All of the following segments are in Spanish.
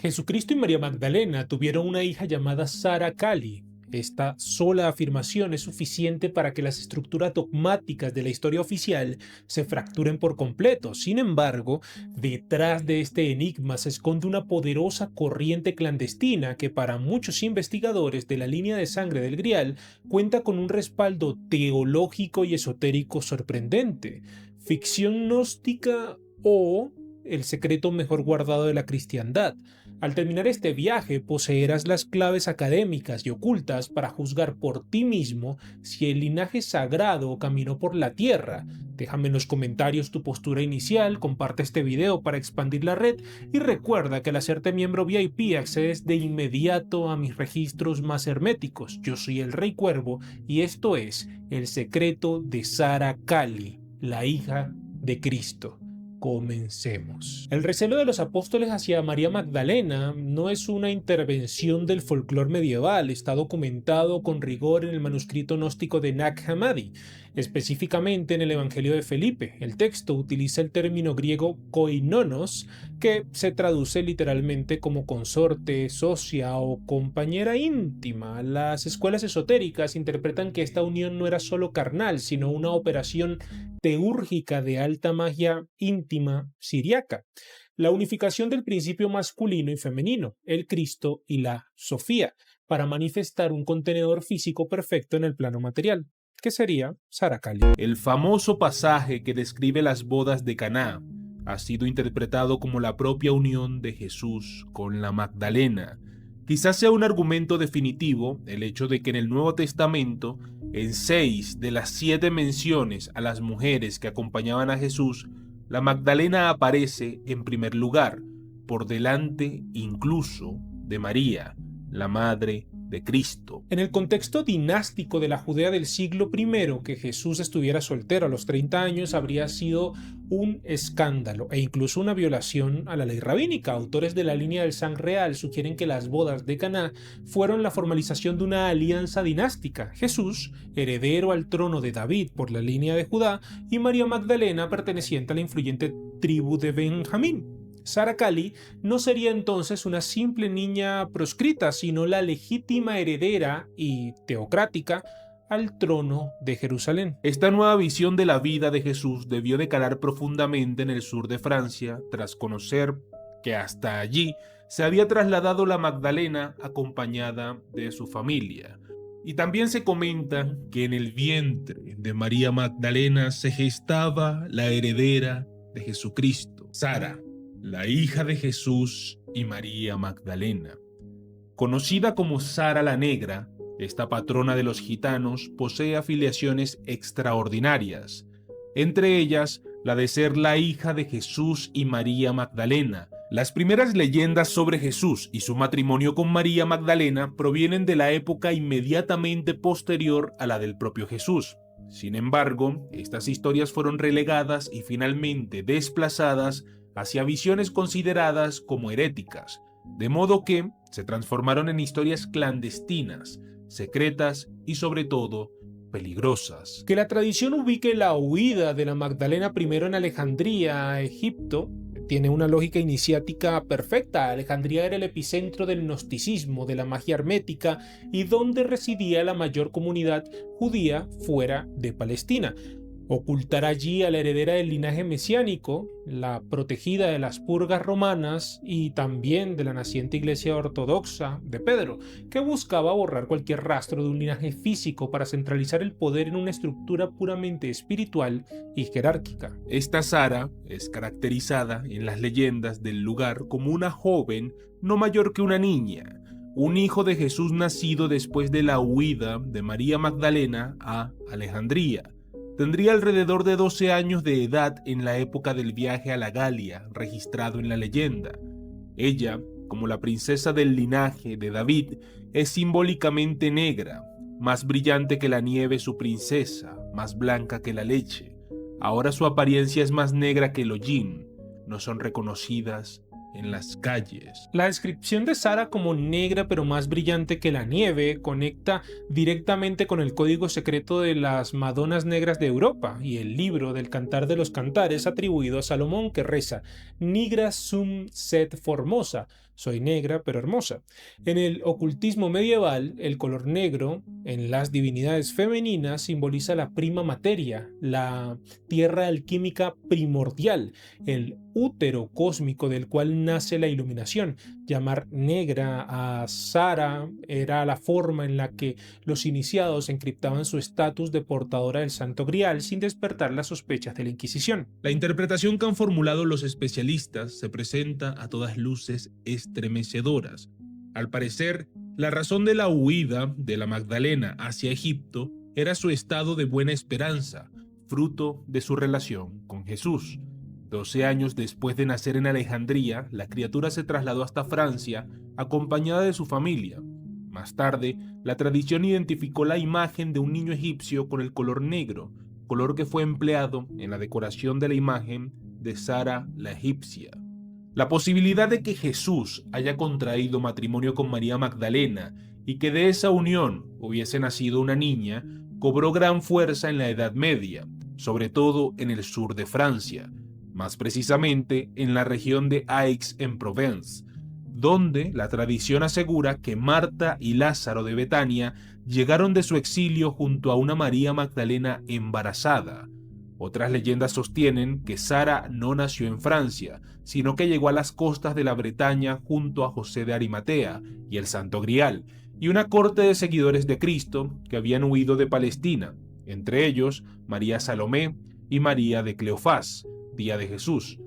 Jesucristo y María Magdalena tuvieron una hija llamada Sara Cali. Esta sola afirmación es suficiente para que las estructuras dogmáticas de la historia oficial se fracturen por completo. Sin embargo, detrás de este enigma se esconde una poderosa corriente clandestina que para muchos investigadores de la línea de sangre del Grial cuenta con un respaldo teológico y esotérico sorprendente. Ficción gnóstica o el secreto mejor guardado de la cristiandad. Al terminar este viaje, poseerás las claves académicas y ocultas para juzgar por ti mismo si el linaje sagrado caminó por la tierra. Déjame en los comentarios tu postura inicial, comparte este video para expandir la red y recuerda que al hacerte miembro VIP accedes de inmediato a mis registros más herméticos. Yo soy el Rey Cuervo y esto es El secreto de Sara Cali, la hija de Cristo. Comencemos. El recelo de los apóstoles hacia María Magdalena no es una intervención del folclore medieval, está documentado con rigor en el manuscrito gnóstico de Nag Hammadi, específicamente en el Evangelio de Felipe. El texto utiliza el término griego koinonos, que se traduce literalmente como consorte, socia o compañera íntima. Las escuelas esotéricas interpretan que esta unión no era solo carnal, sino una operación teúrgica de alta magia íntima siriaca. La unificación del principio masculino y femenino, el Cristo y la Sofía, para manifestar un contenedor físico perfecto en el plano material, que sería Sara Cali. El famoso pasaje que describe las bodas de Caná ha sido interpretado como la propia unión de Jesús con la Magdalena. Quizás sea un argumento definitivo el hecho de que en el Nuevo Testamento, en 6 de las 7 menciones a las mujeres que acompañaban a Jesús, la Magdalena aparece en primer lugar, por delante incluso de María, la madre de Cristo. En el contexto dinástico de la Judea del siglo I, que Jesús estuviera soltero a los 30 años habría sido un escándalo e incluso una violación a la ley rabínica. Autores de la línea del Sang Real sugieren que las bodas de Caná fueron la formalización de una alianza dinástica. Jesús, heredero al trono de David por la línea de Judá, y María Magdalena, perteneciente a la influyente tribu de Benjamín. Sara Cali no sería entonces una simple niña proscrita, sino la legítima heredera y teocrática al trono de Jerusalén. Esta nueva visión de la vida de Jesús debió de calar profundamente en el sur de Francia, tras conocer que hasta allí se había trasladado la Magdalena acompañada de su familia. Y también se comenta que en el vientre de María Magdalena se gestaba la heredera de Jesucristo, Sara, la hija de Jesús y María Magdalena. Conocida como Sara la Negra, esta patrona de los gitanos posee afiliaciones extraordinarias, entre ellas la de ser la hija de Jesús y María Magdalena. Las primeras leyendas sobre Jesús y su matrimonio con María Magdalena provienen de la época inmediatamente posterior a la del propio Jesús. Sin embargo, estas historias fueron relegadas y finalmente desplazadas hacia visiones consideradas como heréticas, de modo que se transformaron en historias clandestinas, secretas y sobre todo peligrosas. Que la tradición ubique la huida de la Magdalena primero en Alejandría, a Egipto, tiene una lógica iniciática perfecta. Alejandría era el epicentro del gnosticismo, de la magia hermética y donde residía la mayor comunidad judía fuera de Palestina. Ocultar allí a la heredera del linaje mesiánico, la protegida de las purgas romanas y también de la naciente iglesia ortodoxa de Pedro, que buscaba borrar cualquier rastro de un linaje físico para centralizar el poder en una estructura puramente espiritual y jerárquica. Esta Sara es caracterizada en las leyendas del lugar como una joven no mayor que una niña, un hijo de Jesús nacido después de la huida de María Magdalena a Alejandría. Tendría alrededor de 12 años de edad en la época del viaje a la Galia, registrado en la leyenda. Ella, como la princesa del linaje de David, es simbólicamente negra, más brillante que la nieve su princesa, más blanca que la leche. Ahora su apariencia es más negra que el hollín, no son reconocidas en las calles. La descripción de Sara como negra pero más brillante que la nieve conecta directamente con el código secreto de las Madonas Negras de Europa y el libro del Cantar de los Cantares atribuido a Salomón que reza Nigra sum sed formosa, soy negra pero hermosa. En el ocultismo medieval, el color negro en las divinidades femeninas simboliza la prima materia, la tierra alquímica primordial, el útero cósmico del cual nace la iluminación. Llamar negra a Sara era la forma en la que los iniciados encriptaban su estatus de portadora del Santo Grial sin despertar las sospechas de la Inquisición. La interpretación que han formulado los especialistas se presenta a todas luces estremecedoras. Al parecer, la razón de la huida de la Magdalena hacia Egipto era su estado de buena esperanza, fruto de su relación con Jesús. 12 años después de nacer en Alejandría, la criatura se trasladó hasta Francia acompañada de su familia. Más tarde, la tradición identificó la imagen de un niño egipcio con el color negro, color que fue empleado en la decoración de la imagen de Sara la egipcia. La posibilidad de que Jesús haya contraído matrimonio con María Magdalena y que de esa unión hubiese nacido una niña cobró gran fuerza en la Edad Media, sobre todo en el sur de Francia, más precisamente en la región de Aix en Provence, donde la tradición asegura que Marta y Lázaro de Betania llegaron de su exilio junto a una María Magdalena embarazada. Otras leyendas sostienen que Sara no nació en Francia, sino que llegó a las costas de la Bretaña junto a José de Arimatea y el Santo Grial, y una corte de seguidores de Cristo que habían huido de Palestina, entre ellos María Salomé y María de Cleofás, tía de Jesús.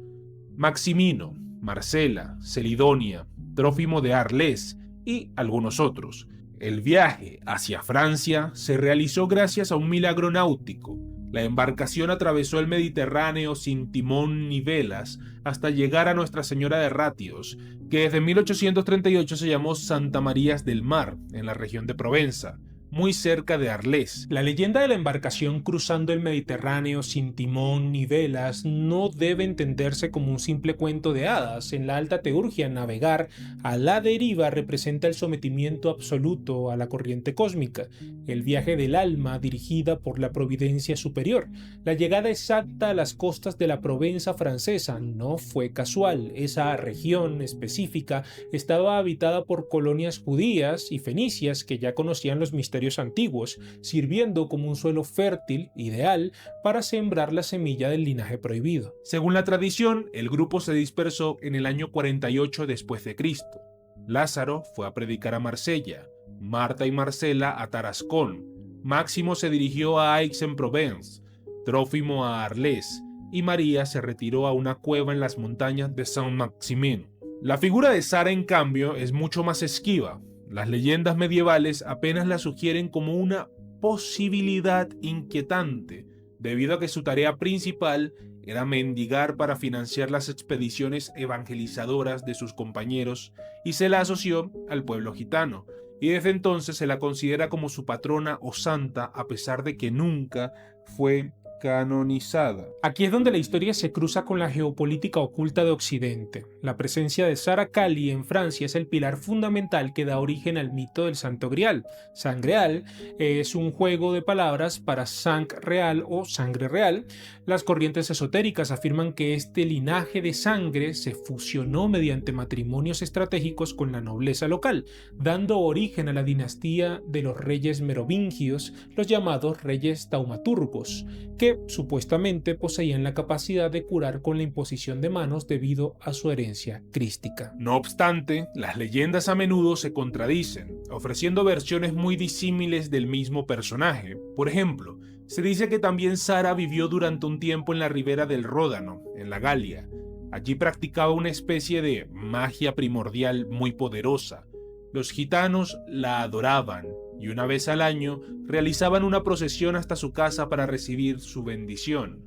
Maximino, Marcela, Celidonia, Trófimo de Arles y algunos otros. El viaje hacia Francia se realizó gracias a un milagro náutico. La embarcación atravesó el Mediterráneo sin timón ni velas hasta llegar a Nuestra Señora de Ratios, que desde 1838 se llamó Santa Marías del Mar, en la región de Provenza, muy cerca de Arles. La leyenda de la embarcación cruzando el Mediterráneo sin timón ni velas no debe entenderse como un simple cuento de hadas. En la alta teurgia, navegar a la deriva representa el sometimiento absoluto a la corriente cósmica, el viaje del alma dirigida por la providencia superior. La llegada exacta a las costas de la Provenza francesa no fue casual. Esa región específica estaba habitada por colonias judías y fenicias que ya conocían los misterios antiguos, sirviendo como un suelo fértil, ideal, para sembrar la semilla del linaje prohibido. Según la tradición, el grupo se dispersó en el año 48 después de Cristo. Lázaro fue a predicar a Marsella, Marta y Marcela a Tarascón, Máximo se dirigió a Aix-en-Provence, Trófimo a Arles y María se retiró a una cueva en las montañas de Saint-Maximin. La figura de Sara, en cambio, es mucho más esquiva. Las leyendas medievales apenas la sugieren como una posibilidad inquietante, debido a que su tarea principal era mendigar para financiar las expediciones evangelizadoras de sus compañeros y se la asoció al pueblo gitano, y desde entonces se la considera como su patrona o santa a pesar de que nunca fue canonizada. Aquí es donde la historia se cruza con la geopolítica oculta de Occidente. La presencia de Sara Cali en Francia es el pilar fundamental que da origen al mito del Santo Grial. Sangreal es un juego de palabras para sang real o sangre real. Las corrientes esotéricas afirman que este linaje de sangre se fusionó mediante matrimonios estratégicos con la nobleza local, dando origen a la dinastía de los reyes merovingios, los llamados reyes taumaturgos, que supuestamente poseían la capacidad de curar con la imposición de manos debido a su herencia crística. No obstante, las leyendas a menudo se contradicen, ofreciendo versiones muy disímiles del mismo personaje. Por ejemplo, se dice que también Sara vivió durante un tiempo en la ribera del Ródano, en la Galia. Allí practicaba una especie de magia primordial muy poderosa. Los gitanos la adoraban y una vez al año realizaban una procesión hasta su casa para recibir su bendición.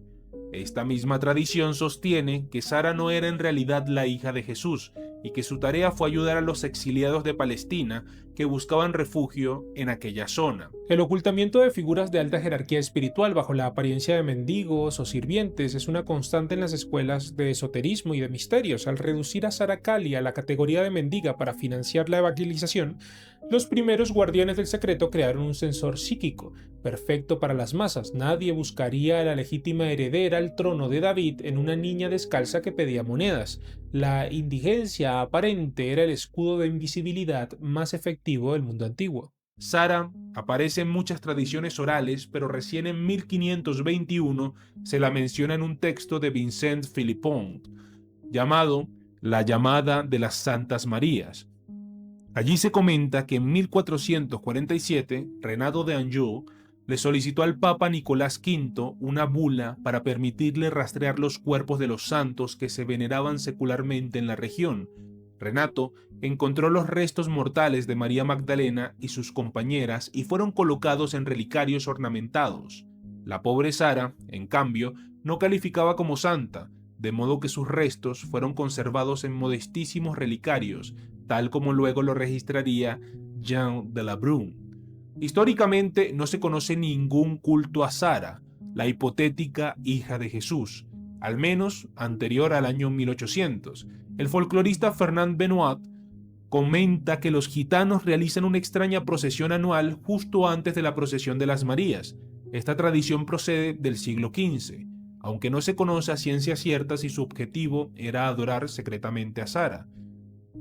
Esta misma tradición sostiene que Sara no era en realidad la hija de Jesús y que su tarea fue ayudar a los exiliados de Palestina que buscaban refugio en aquella zona. El ocultamiento de figuras de alta jerarquía espiritual bajo la apariencia de mendigos o sirvientes es una constante en las escuelas de esoterismo y de misterios. Al reducir a Sara Cali a la categoría de mendiga para financiar la evangelización, Los primeros guardianes del secreto crearon un sensor psíquico, perfecto para las masas. Nadie buscaría a la legítima heredera al trono de David en una niña descalza que pedía monedas. La indigencia aparente era el escudo de invisibilidad más efectivo del mundo antiguo. Sara aparece en muchas tradiciones orales, pero recién en 1521 se la menciona en un texto de Vincent Philippon, llamado La llamada de las Santas Marías. Allí se comenta que en 1447 Renato de Anjou le solicitó al Papa Nicolás V una bula para permitirle rastrear los cuerpos de los santos que se veneraban secularmente en la región. Renato encontró los restos mortales de María Magdalena y sus compañeras y fueron colocados en relicarios ornamentados. La pobre Sara, en cambio, no calificaba como santa, de modo que sus restos fueron conservados en modestísimos relicarios, tal como luego lo registraría Jean de la Brune. Históricamente no se conoce ningún culto a Sara, la hipotética hija de Jesús, al menos anterior al año 1800. El folclorista Fernand Benoit comenta que los gitanos realizan una extraña procesión anual justo antes de la procesión de las Marías. Esta tradición procede del siglo XV, aunque no se conoce a ciencia cierta si su objetivo era adorar secretamente a Sara.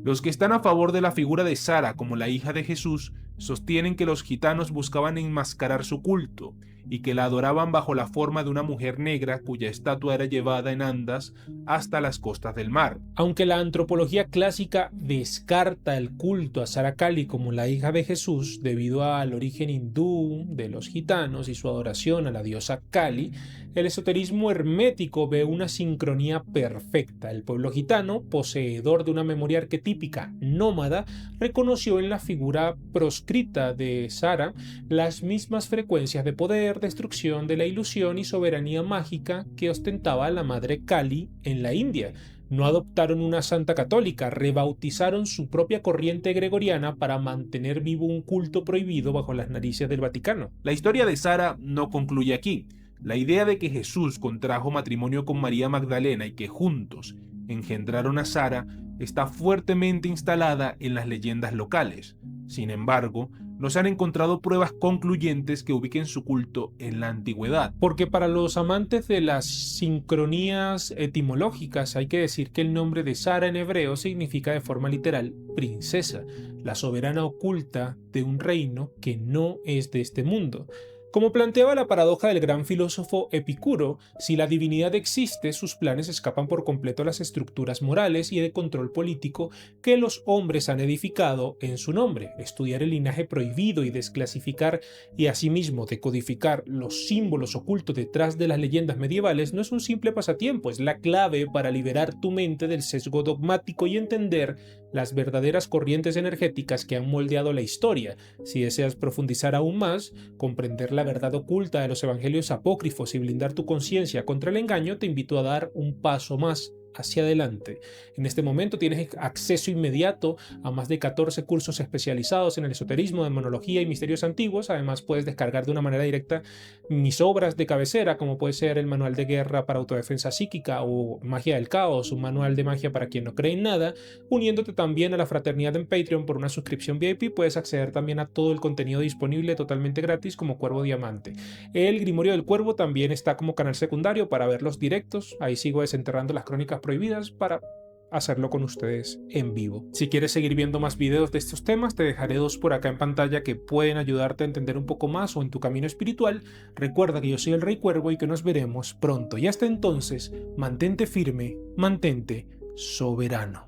Los que están a favor de la figura de Sara como la hija de Jesús sostienen que los gitanos buscaban enmascarar su culto y que la adoraban bajo la forma de una mujer negra cuya estatua era llevada en andas hasta las costas del mar. Aunque la antropología clásica descarta el culto a Sara Kali como la hija de Jesús debido al origen hindú de los gitanos y su adoración a la diosa Kali, el esoterismo hermético ve una sincronía perfecta. El pueblo gitano, poseedor de una memoria arquetípica nómada, reconoció en la figura proscrita de Sara las mismas frecuencias de poder, destrucción de la ilusión y soberanía mágica que ostentaba la madre Kali en la India. No adoptaron una santa católica, rebautizaron su propia corriente gregoriana para mantener vivo un culto prohibido bajo las narices del Vaticano. La historia de Sara no concluye aquí. La idea de que Jesús contrajo matrimonio con María Magdalena y que juntos engendraron a Sara está fuertemente instalada en las leyendas locales. Sin embargo, no se han encontrado pruebas concluyentes que ubiquen su culto en la antigüedad. Porque para los amantes de las sincronías etimológicas hay que decir que el nombre de Sara en hebreo significa de forma literal princesa, la soberana oculta de un reino que no es de este mundo. Como planteaba la paradoja del gran filósofo Epicuro, si la divinidad existe, sus planes escapan por completo a las estructuras morales y de control político que los hombres han edificado en su nombre. Estudiar el linaje prohibido y desclasificar y asimismo decodificar los símbolos ocultos detrás de las leyendas medievales no es un simple pasatiempo, es la clave para liberar tu mente del sesgo dogmático y entender las verdaderas corrientes energéticas que han moldeado la historia. Si deseas profundizar aún más, comprender la verdad oculta de los evangelios apócrifos y blindar tu conciencia contra el engaño, te invito a dar un paso más hacia adelante. En este momento tienes acceso inmediato a más de 14 cursos especializados en el esoterismo, demonología y misterios antiguos. Además, puedes descargar de una manera directa mis obras de cabecera, como puede ser el Manual de Guerra para Autodefensa Psíquica o Magia del Caos, un manual de magia para quien no cree en nada. Uniéndote también a la fraternidad en Patreon por una suscripción VIP, puedes acceder también a todo el contenido disponible totalmente gratis como Cuervo Diamante. El Grimorio del Cuervo también está como canal secundario para ver los directos. Ahí sigo desenterrando las crónicas prohibidas para hacerlo con ustedes en vivo. Si quieres seguir viendo más videos de estos temas, te dejaré dos por acá en pantalla que pueden ayudarte a entender un poco más o en tu camino espiritual. Recuerda que yo soy el Rey Cuervo y que nos veremos pronto. Y hasta entonces, mantente firme, mantente soberano.